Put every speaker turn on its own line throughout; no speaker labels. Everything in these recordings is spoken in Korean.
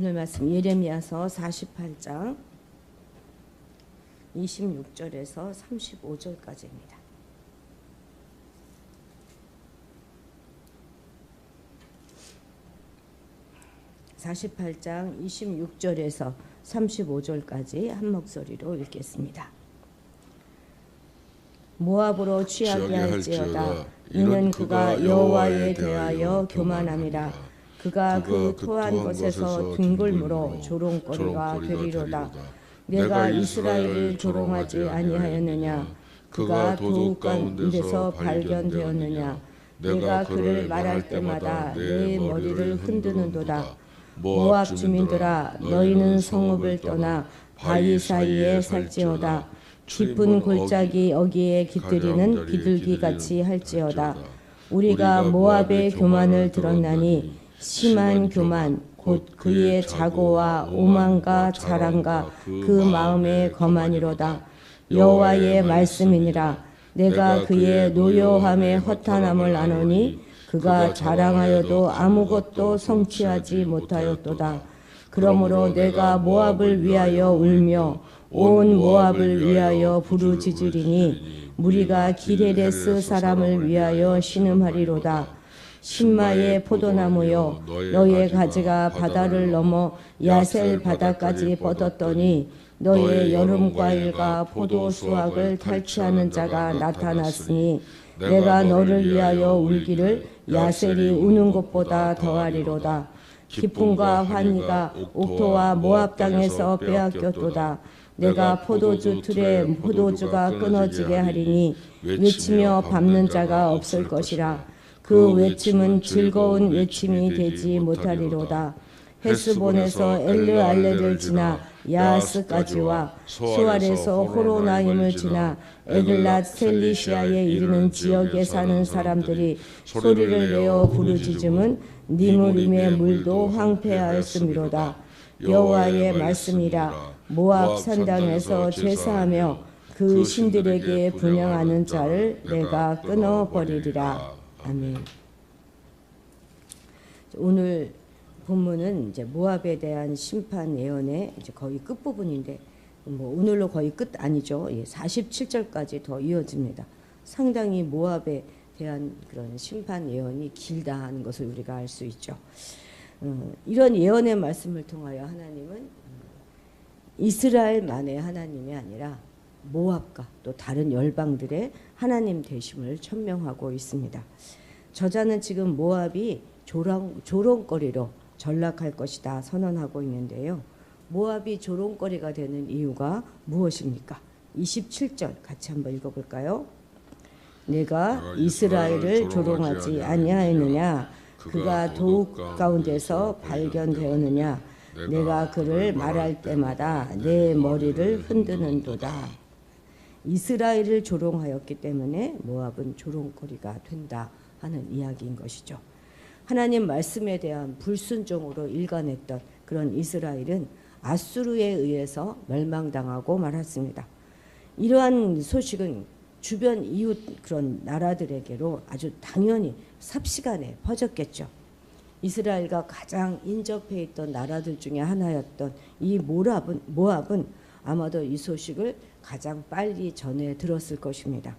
오늘 말씀 예레미야서 48장 26절에서 35절까지입니다. (48장) 26절에서 35절까지 한 목소리로 읽겠습니다. 모압으로 취하게 할지어다. 이는 그가 여호와에 대하여 교만함이라. 그가 그 토한 곳에서 둥글므로 조롱거리가 되리로다. 내가 이스라엘을 조롱하지 아니하였느냐? 그가 도둑 가운데서 발견되었느냐? 내가 그를 말할 때마다 내 머리를 흔드는도다. 모압 주민들아, 너희는 성읍을 떠나 바위 사이에 살지어다. 깊은 골짜기 여기에 깃들이는 비둘기같이 할지어다. 우리가 모압의 교만을 들었나니 심한 교만 곧 그의 자고와 오만과 자랑과 그 마음의 거만이로다. 여호와의 말씀이니라. 내가 그의 노여함의 허탄함을 아노니 그가 자랑하여도 아무것도 성취하지 못하였도다. 그러므로 내가 모압을 위하여 울며 온 모압을 위하여 부르짖으리니 무리가 기레레스 사람을 위하여 신음하리로다. 신마의 포도나무여, 너의 가지가 바다를 넘어 야셀 바다까지 뻗었더니 너의 여름 과일과 포도 수확을 탈취하는 자가 나타났으니 내가 너를 위하여 울기를 야셀이 우는 것보다 더하리로다. 기쁨과 환희가 옥토와 모압 땅에서 빼앗겼도다. 내가 포도주 틀에 포도주가 끊어지게 하리니 외치며 밟는 자가 없을 것이라. 그 외침은 즐거운 외침이 되지 못하리로다. 헤스본에서 엘르알레를 지나 야하스까지와 수알에서 호로나임을 지나 에글랏 셀리시아에 이르는 지역에 사는 사람들이 소리를 내어 부르짖음은 니무림의 물도 황폐하였음이로다. 여호와의 말씀이라. 모압 산당에서 제사하며 그 신들에게 분향하는 자를 내가 끊어버리리라. 아멘. 오늘 본문은 이제 모압에 대한 심판 예언의 이제 거의 끝 부분인데, 오늘로 거의 끝 아니죠. 47절까지 더 이어집니다. 상당히 모압에 대한 그런 심판 예언이 길다 하는 것을 우리가 알 수 있죠. 이런 예언의 말씀을 통하여 하나님은 이스라엘만의 하나님이 아니라 모압과 또 다른 열방들의 하나님 되심을 천명하고 있습니다. 저자는 지금 모압이 조롱거리로 전락할 것이다 선언하고 있는데요. 모압이 조롱거리가 되는 이유가 무엇입니까? 27절 같이 한번 읽어볼까요? 내가 이스라엘을 조롱하지 아니하였느냐? 그가 도읍 가운데서 발견되었느냐? 내가 그를 말할 때마다 내 머리를 흔드는도다. 이스라엘을 조롱하였기 때문에 모압은 조롱거리가 된다 하는 이야기인 것이죠. 하나님 말씀에 대한 불순종으로 일관했던 그런 이스라엘은 아수르에 의해서 멸망당하고 말았습니다. 이러한 소식은 주변 이웃 그런 나라들에게로 아주 당연히 삽시간에 퍼졌겠죠. 이스라엘과 가장 인접해 있던 나라들 중에 하나였던 이 모압은 아마도 이 소식을 가장 빨리 전해 들었을 것입니다.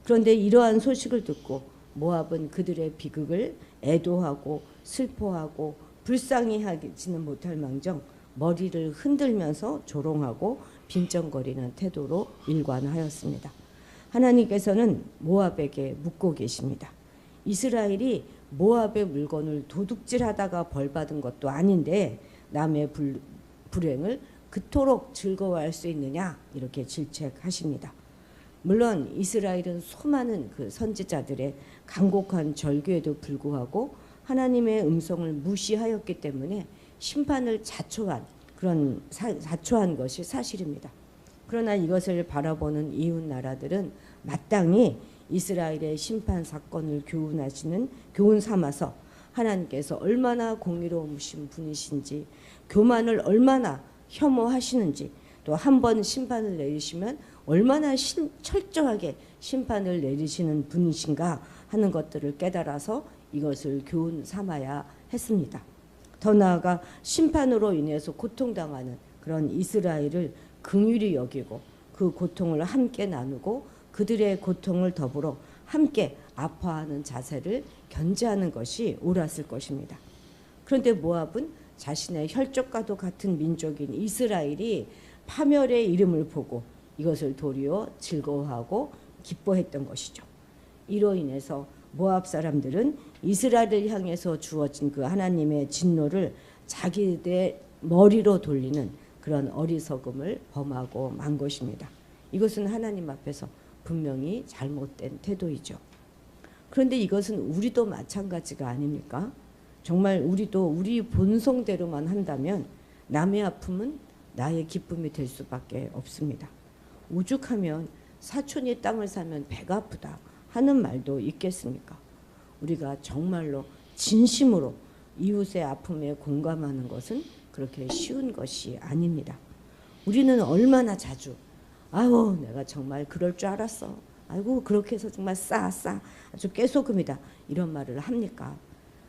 그런데 이러한 소식을 듣고 모압은 그들의 비극을 애도하고 슬퍼하고 불쌍히 하지는 못할 망정 머리를 흔들면서 조롱하고 빈정거리는 태도로 일관하였습니다. 하나님께서는 모압에게 묻고 계십니다. 이스라엘이 모압의 물건을 도둑질하다가 벌받은 것도 아닌데 남의 불행을 그토록 즐거워할 수 있느냐 이렇게 질책하십니다. 물론 이스라엘은 수많은 그 선지자들의 간곡한 절규에도 불구하고 하나님의 음성을 무시하였기 때문에 심판을 자초한 것이 사실입니다. 그러나 이것을 바라보는 이웃 나라들은 마땅히 이스라엘의 심판 사건을 교훈 삼아서 하나님께서 얼마나 공의로우신 분이신지, 교만을 얼마나 혐오하시는지, 또 한 번 심판을 내리시면 얼마나 철저하게 심판을 내리시는 분이신가 하는 것들을 깨달아서 이것을 교훈 삼아야 했습니다. 더 나아가 심판으로 인해서 고통당하는 그런 이스라엘을 긍휼히 여기고 그 고통을 함께 나누고 그들의 고통을 더불어 함께 아파하는 자세를 견지하는 것이 옳았을 것입니다. 그런데 모압은 자신의 혈족과도 같은 민족인 이스라엘이 파멸의 이름을 보고 이것을 도리어 즐거워하고 기뻐했던 것이죠. 이로 인해서 모압 사람들은 이스라엘을 향해서 주어진 그 하나님의 진노를 자기들의 머리로 돌리는 그런 어리석음을 범하고 만 것입니다. 이것은 하나님 앞에서 분명히 잘못된 태도이죠. 그런데 이것은 우리도 마찬가지가 아닙니까? 정말 우리도 우리 본성대로만 한다면 남의 아픔은 나의 기쁨이 될 수밖에 없습니다. 오죽하면 사촌이 땅을 사면 배가 아프다 하는 말도 있겠습니까? 우리가 정말로 진심으로 이웃의 아픔에 공감하는 것은 그렇게 쉬운 것이 아닙니다. 우리는 얼마나 자주 아유 내가 정말 그럴 줄 알았어. 아이고 그렇게 해서 정말 싸 아주 깨소금이다 이런 말을 합니까?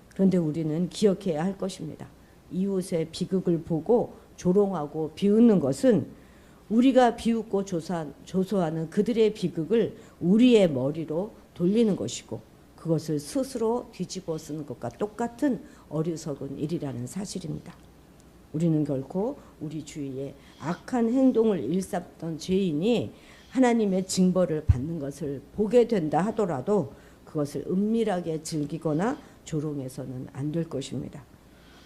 그런데 우리는 기억해야 할 것입니다. 이웃의 비극을 보고 조롱하고 비웃는 것은 우리가 비웃고 조소하는 그들의 비극을 우리의 머리로 돌리는 것이고 그것을 스스로 뒤집어 쓰는 것과 똑같은 어리석은 일이라는 사실입니다. 우리는 결코 우리 주위에 악한 행동을 일삼던 죄인이 하나님의 징벌을 받는 것을 보게 된다 하더라도 그것을 은밀하게 즐기거나 조롱해서는 안 될 것입니다.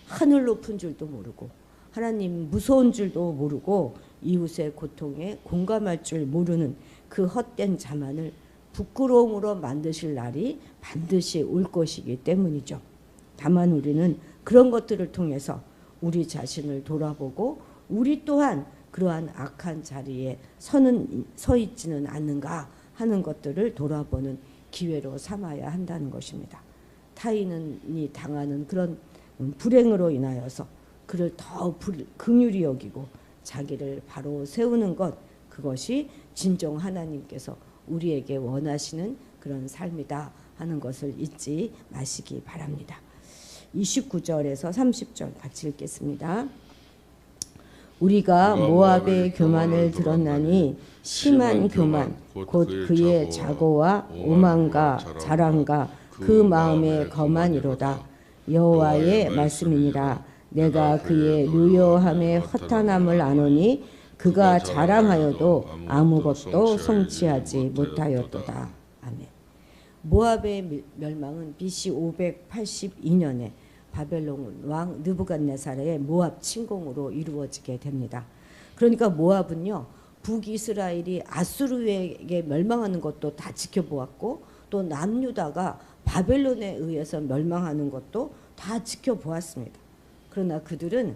하늘 높은 줄도 모르고 하나님 무서운 줄도 모르고 이웃의 고통에 공감할 줄 모르는 그 헛된 자만을 부끄러움으로 만드실 날이 반드시 올 것이기 때문이죠. 다만 우리는 그런 것들을 통해서 우리 자신을 돌아보고 우리 또한 그러한 악한 자리에 서 있지는 않는가 하는 것들을 돌아보는 기회로 삼아야 한다는 것입니다. 타인이 당하는 그런 불행으로 인하여서 그를 더 긍휼히 여기고 자기를 바로 세우는 것, 그것이 진정 하나님께서 우리에게 원하시는 그런 삶이다 하는 것을 잊지 마시기 바랍니다. 29절에서 30절 같이 읽겠습니다. 우리가 모압의 교만을 들었나니 심한 교만 곧 그의 자고와 오만과 자랑과 그 마음의 거만이로다. 여호와의 말씀이니라. 내가 그의 루요함의 허탄함을 아노니 그가 자랑하여도 아무것도 성취하지 못하였도다. 아멘. 모압의 멸망은 BC 582년에 바벨론 왕 느부갓네살의 모압 침공으로 이루어지게 됩니다. 그러니까 모압은요, 북이스라엘이 아수르에게 멸망하는 것도 다 지켜보았고 또 남유다가 바벨론에 의해서 멸망하는 것도 다 지켜보았습니다. 그러나 그들은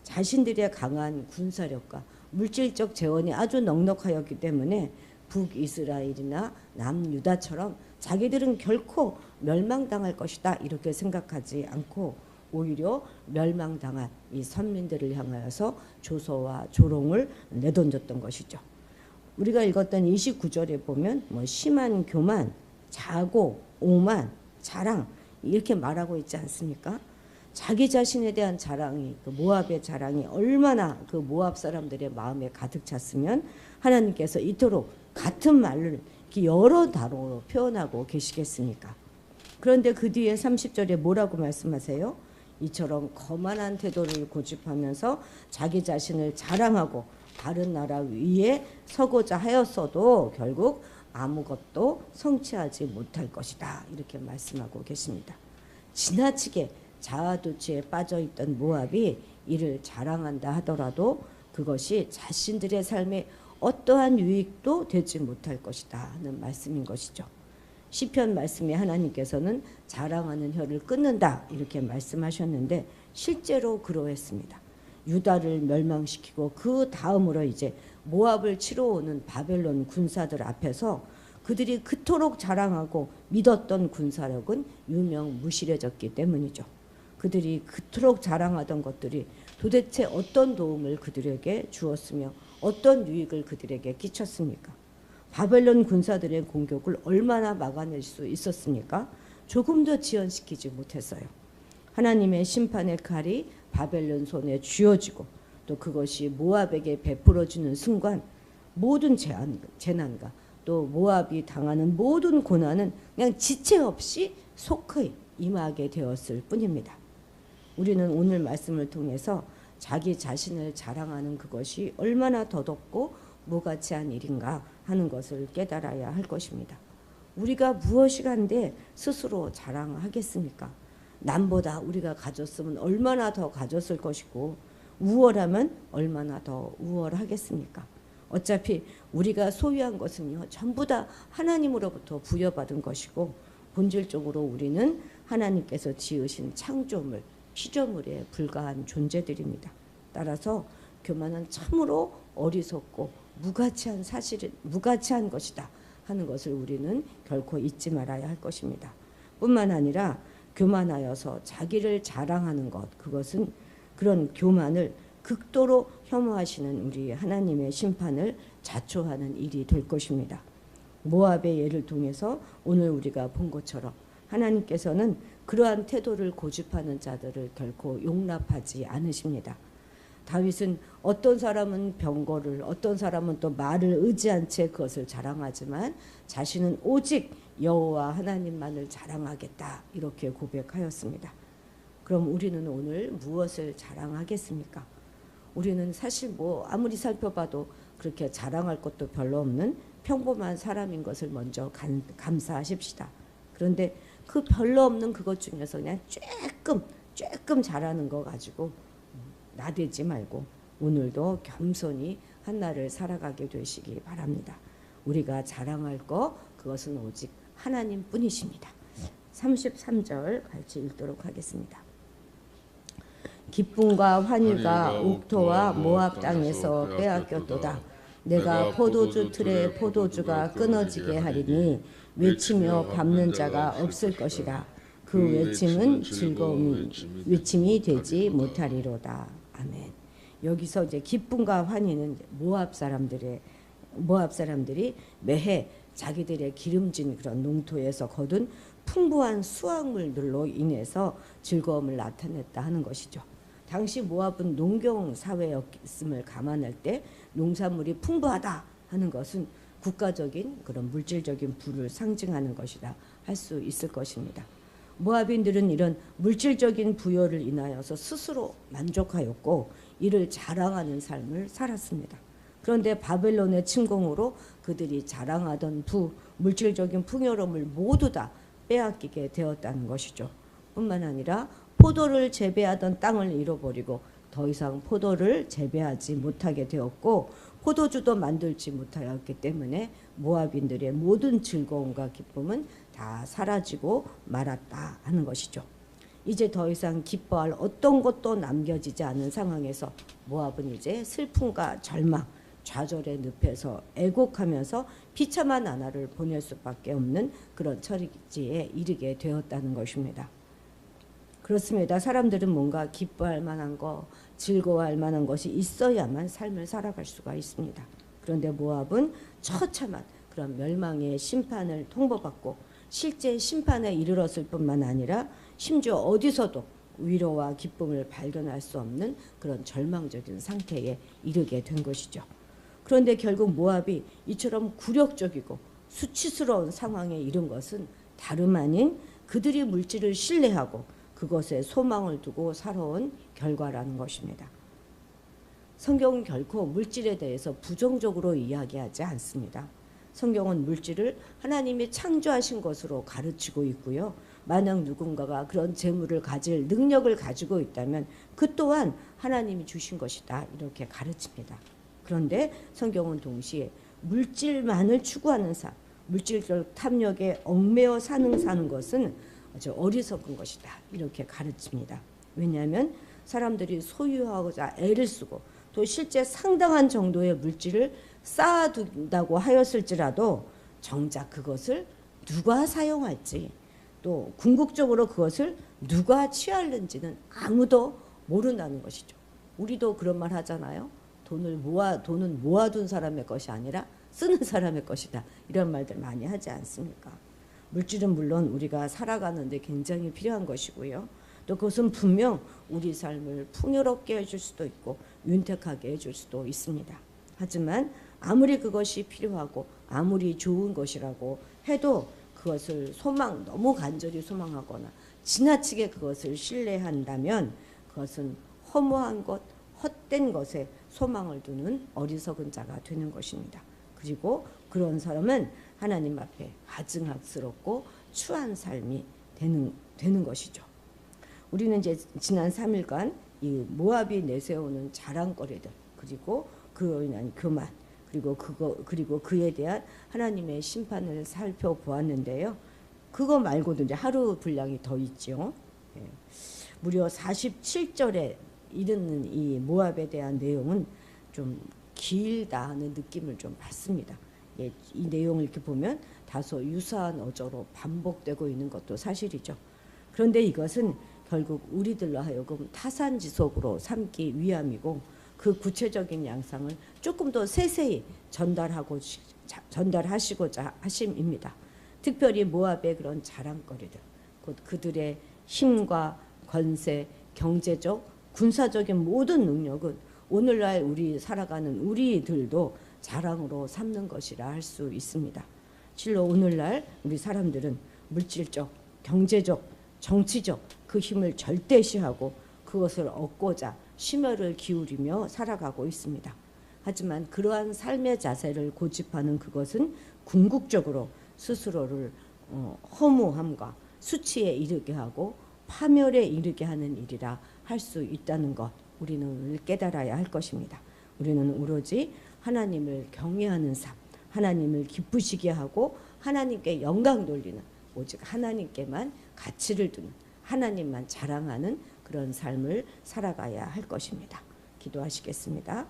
자신들의 강한 군사력과 물질적 재원이 아주 넉넉하였기 때문에 북이스라엘이나 남유다처럼 자기들은 결코 멸망당할 것이다 이렇게 생각하지 않고 오히려 멸망당한 이 선민들을 향하여서 조소와 조롱을 내던졌던 것이죠. 우리가 읽었던 29절에 보면 심한 교만, 자고, 오만, 자랑 이렇게 말하고 있지 않습니까? 자기 자신에 대한 자랑이, 그 모압의 자랑이 얼마나 그 모압 사람들의 마음에 가득 찼으면 하나님께서 이토록 같은 말을 여러 단어로 표현하고 계시겠습니까? 그런데 그 뒤에 30절에 뭐라고 말씀하세요? 이처럼 거만한 태도를 고집하면서 자기 자신을 자랑하고 다른 나라 위에 서고자 하였어도 결국 아무것도 성취하지 못할 것이다 이렇게 말씀하고 계십니다. 지나치게 자아도취에 빠져있던 모압이 이를 자랑한다 하더라도 그것이 자신들의 삶에 어떠한 유익도 되지 못할 것이다 하는 말씀인 것이죠. 시편 말씀에 하나님께서는 자랑하는 혀를 끊는다 이렇게 말씀하셨는데 실제로 그러했습니다. 유다를 멸망시키고 그 다음으로 이제 모압을 치러 오는 바벨론 군사들 앞에서 그들이 그토록 자랑하고 믿었던 군사력은 유명무실해졌기 때문이죠. 그들이 그토록 자랑하던 것들이 도대체 어떤 도움을 그들에게 주었으며 어떤 유익을 그들에게 끼쳤습니까? 바벨론 군사들의 공격을 얼마나 막아낼 수 있었습니까? 조금도 지연시키지 못했어요. 하나님의 심판의 칼이 바벨론 손에 쥐어지고 또 그것이 모압에게 베풀어지는 순간 모든 재난과 또 모압이 당하는 모든 고난은 그냥 지체 없이 속히 임하게 되었을 뿐입니다. 우리는 오늘 말씀을 통해서 자기 자신을 자랑하는 그것이 얼마나 더덥고 무가치한 일인가 하는 것을 깨달아야 할 것입니다. 우리가 무엇이 간데 스스로 자랑하겠습니까? 남보다 우리가 가졌으면 얼마나 더 가졌을 것이고 우월하면 얼마나 더 우월하겠습니까? 어차피 우리가 소유한 것은요 전부 다 하나님으로부터 부여받은 것이고 본질적으로 우리는 하나님께서 지으신 창조물, 피조물에 불과한 존재들입니다. 따라서 교만은 참으로 어리석고 무가치한 것이다 하는 것을 우리는 결코 잊지 말아야 할 것입니다. 뿐만 아니라 교만하여서 자기를 자랑하는 것, 그것은 그런 교만을 극도로 혐오하시는 우리 하나님의 심판을 자초하는 일이 될 것입니다. 모압의 예를 통해서 오늘 우리가 본 것처럼 하나님께서는 그러한 태도를 고집하는 자들을 결코 용납하지 않으십니다. 다윗은 어떤 사람은 병거를, 어떤 사람은 또 말을 의지한 채 그것을 자랑하지만 자신은 오직 여호와 하나님만을 자랑하겠다 이렇게 고백하였습니다. 그럼 우리는 오늘 무엇을 자랑하겠습니까? 우리는 사실 아무리 살펴봐도 그렇게 자랑할 것도 별로 없는 평범한 사람인 것을 먼저 감사하십시다. 그런데 그 별로 없는 그것 중에서 그냥 조금 잘하는 거 가지고 나대지 말고 오늘도 겸손히 한날을 살아가게 되시기 바랍니다. 우리가 자랑할 거 그것은 오직 하나님 뿐이십니다. 33절 같이 읽도록 하겠습니다. 기쁨과 환희가 옥토와 모압 땅에서 빼앗겼도다. 내가 포도주 틀에 포도주가 끊어지게 하리니 외치며 밟는 자가 없을 것이라. 그 외침은 즐거운 외침이 되지 못하리로다. 아멘. 여기서 이제 기쁨과 환희는 모압 사람들이 매해 자기들의 기름진 그런 농토에서 거둔 풍부한 수확물들로 인해서 즐거움을 나타냈다 하는 것이죠. 당시 모압은 농경 사회였음을 감안할 때 농산물이 풍부하다 하는 것은 국가적인 그런 물질적인 부를 상징하는 것이라 할 수 있을 것입니다. 모압인들은 이런 물질적인 부여를 인하여서 스스로 만족하였고 이를 자랑하는 삶을 살았습니다. 그런데 바벨론의 침공으로 그들이 자랑하던 물질적인 풍요로움을 모두 다 빼앗기게 되었다는 것이죠. 뿐만 아니라 포도를 재배하던 땅을 잃어버리고 더 이상 포도를 재배하지 못하게 되었고 포도주도 만들지 못하였기 때문에 모압인들의 모든 즐거움과 기쁨은 다 사라지고 말았다 하는 것이죠. 이제 더 이상 기뻐할 어떤 것도 남겨지지 않은 상황에서 모압은 이제 슬픔과 절망, 좌절의 늪에서 애곡하면서 비참한 나날을 보낼 수밖에 없는 그런 처지에 이르게 되었다는 것입니다. 그렇습니다. 사람들은 뭔가 기뻐할 만한 거, 즐거워할 만한 것이 있어야만 삶을 살아갈 수가 있습니다. 그런데 모압은 처참한 그런 멸망의 심판을 통보받고 실제 심판에 이르렀을 뿐만 아니라 심지어 어디서도 위로와 기쁨을 발견할 수 없는 그런 절망적인 상태에 이르게 된 것이죠. 그런데 결국 모압이 이처럼 굴욕적이고 수치스러운 상황에 이른 것은 다름 아닌 그들이 물질을 신뢰하고 그것에 소망을 두고 살아온 결과라는 것입니다. 성경은 결코 물질에 대해서 부정적으로 이야기하지 않습니다. 성경은 물질을 하나님이 창조하신 것으로 가르치고 있고요. 만약 누군가가 그런 재물을 가질 능력을 가지고 있다면 그 또한 하나님이 주신 것이다 이렇게 가르칩니다. 그런데 성경은 동시에 물질만을 추구하는 삶, 물질적 탐욕에 얽매여 사는 것은 아주 어리석은 것이다 이렇게 가르칩니다. 왜냐하면 사람들이 소유하고자 애를 쓰고 또 실제 상당한 정도의 물질을 쌓아둔다고 하였을지라도 정작 그것을 누가 사용할지 또 궁극적으로 그것을 누가 취하는지는 아무도 모른다는 것이죠. 우리도 그런 말 하잖아요. 돈은 모아둔 사람의 것이 아니라 쓰는 사람의 것이다. 이런 말들 많이 하지 않습니까? 물질은 물론 우리가 살아가는데 굉장히 필요한 것이고요. 또 그것은 분명 우리 삶을 풍요롭게 해줄 수도 있고 윤택하게 해줄 수도 있습니다. 하지만 아무리 그것이 필요하고 아무리 좋은 것이라고 해도 그것을 너무 간절히 소망하거나 지나치게 그것을 신뢰한다면 그것은 허무한 것, 헛된 것에 소망을 두는 어리석은 자가 되는 것입니다. 그리고 그런 사람은 하나님 앞에 가증학스럽고 추한 삶이 되는 것이죠. 우리는 이제 지난 3일간 이 모압이 내세우는 자랑거리들, 그리고 그로 인한 교만, 그리고 그에 대한 하나님의 심판을 살펴보았는데요. 그거 말고도 이제 하루 분량이 더 있죠. 무려 47절에 이르는 이 모압에 대한 내용은 좀 길다 하는 느낌을 좀 받습니다. 이 내용을 이렇게 보면 다소 유사한 어조로 반복되고 있는 것도 사실이죠. 그런데 이것은 결국 우리들로 하여금 타산지석으로 삼기 위함이고 그 구체적인 양상을 조금 더 세세히 전달하시고자 하심입니다. 특별히 모압의 그런 자랑거리들, 곧 그들의 힘과 권세, 경제적, 군사적인 모든 능력은 오늘날 우리 살아가는 우리들도 자랑으로 삼는 것이라 할 수 있습니다. 실로 오늘날 우리 사람들은 물질적, 경제적, 정치적 그 힘을 절대시하고 그것을 얻고자 심혈을 기울이며 살아가고 있습니다. 하지만 그러한 삶의 자세를 고집하는 그것은 궁극적으로 스스로를 허무함과 수치에 이르게 하고 파멸에 이르게 하는 일이라 할 수 있다는 것 우리는 깨달아야 할 것입니다. 우리는 오로지 하나님을 경외하는 삶, 하나님을 기쁘시게 하고 하나님께 영광 돌리는, 오직 하나님께만 가치를 두는, 하나님만 자랑하는 그런 삶을 살아가야 할 것입니다. 기도하시겠습니다.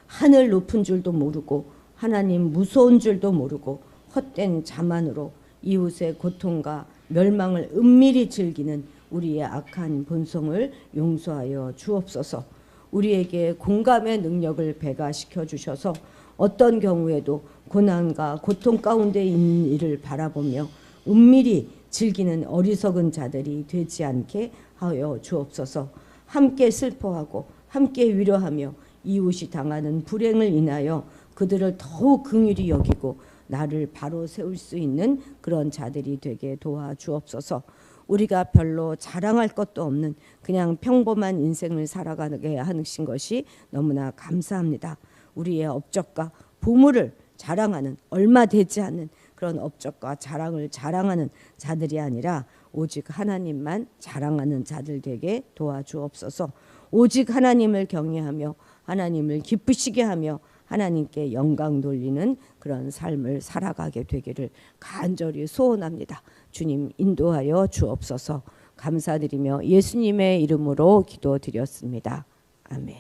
하늘 높은 줄도 모르고 하나님 무서운 줄도 모르고 헛된 자만으로 이웃의 고통과 멸망을 은밀히 즐기는 우리의 악한 본성을 용서하여 주옵소서. 우리에게 공감의 능력을 배가시켜 주셔서 어떤 경우에도 고난과 고통 가운데 있는 이를 바라보며 은밀히 즐기는 어리석은 자들이 되지 않게 하여 주옵소서. 함께 슬퍼하고 함께 위로하며 이웃이 당하는 불행을 인하여 그들을 더욱 긍휼히 여기고 나를 바로 세울 수 있는 그런 자들이 되게 도와주옵소서. 우리가 별로 자랑할 것도 없는 그냥 평범한 인생을 살아가게 하신 것이 너무나 감사합니다. 우리의 업적과 보물을 자랑하는, 얼마 되지 않는 그런 업적과 자랑을 자랑하는 자들이 아니라 오직 하나님만 자랑하는 자들 되게 도와주옵소서. 오직 하나님을 경외하며 하나님을 기쁘시게 하며 하나님께 영광 돌리는 그런 삶을 살아가게 되기를 간절히 소원합니다. 주님 인도하여 주옵소서. 감사드리며 예수님의 이름으로 기도드렸습니다. 아멘.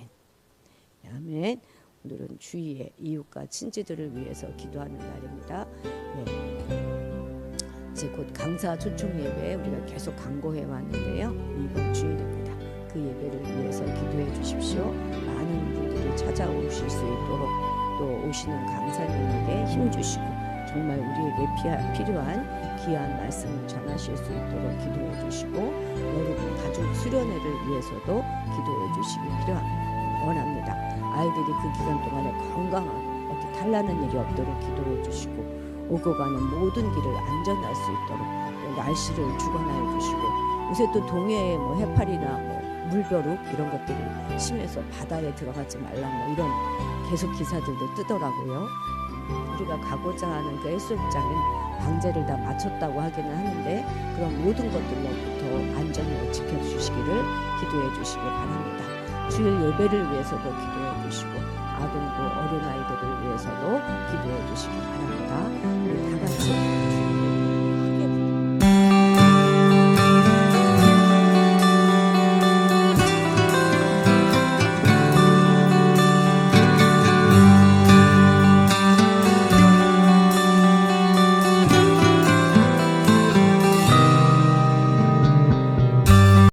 아멘. 오늘은 주위의 이웃과 친지들을 위해서 기도하는 날입니다. 네. 이제 곧 강사 초청 예배 우리가 계속 강구해 왔는데요. 이번 주일입니다. 그 예배를 위해서 기도해 주십시오. 많은 분들이 찾아오실 수 있도록 또 오시는 강사님에게 힘 주시고 정말 우리에게 필요한 귀한 말씀을 전하실 수 있도록 기도해 주시고 여러분 가족 수련회를 위해서도 기도해 주시기 원합니다. 아이들이 그 기간 동안에 건강하고 어디 달라는 일이 없도록 기도해 주시고 오고 가는 모든 길을 안전할 수 있도록 날씨를 주관하여 주시고 요새 또 동해에 해파리나 물벼룩 이런 것들이 심해서 바다에 들어가지 말라 이런 계속 기사들도 뜨더라고요. 우리가 가고자 하는 그 해수욕장은 방제를 다 마쳤다고 하기는 하는데 그런 모든 것들로부터 안전을 지켜주시기를 기도해 주시기 바랍니다. 주일 예배를 위해서도 기도해 주시고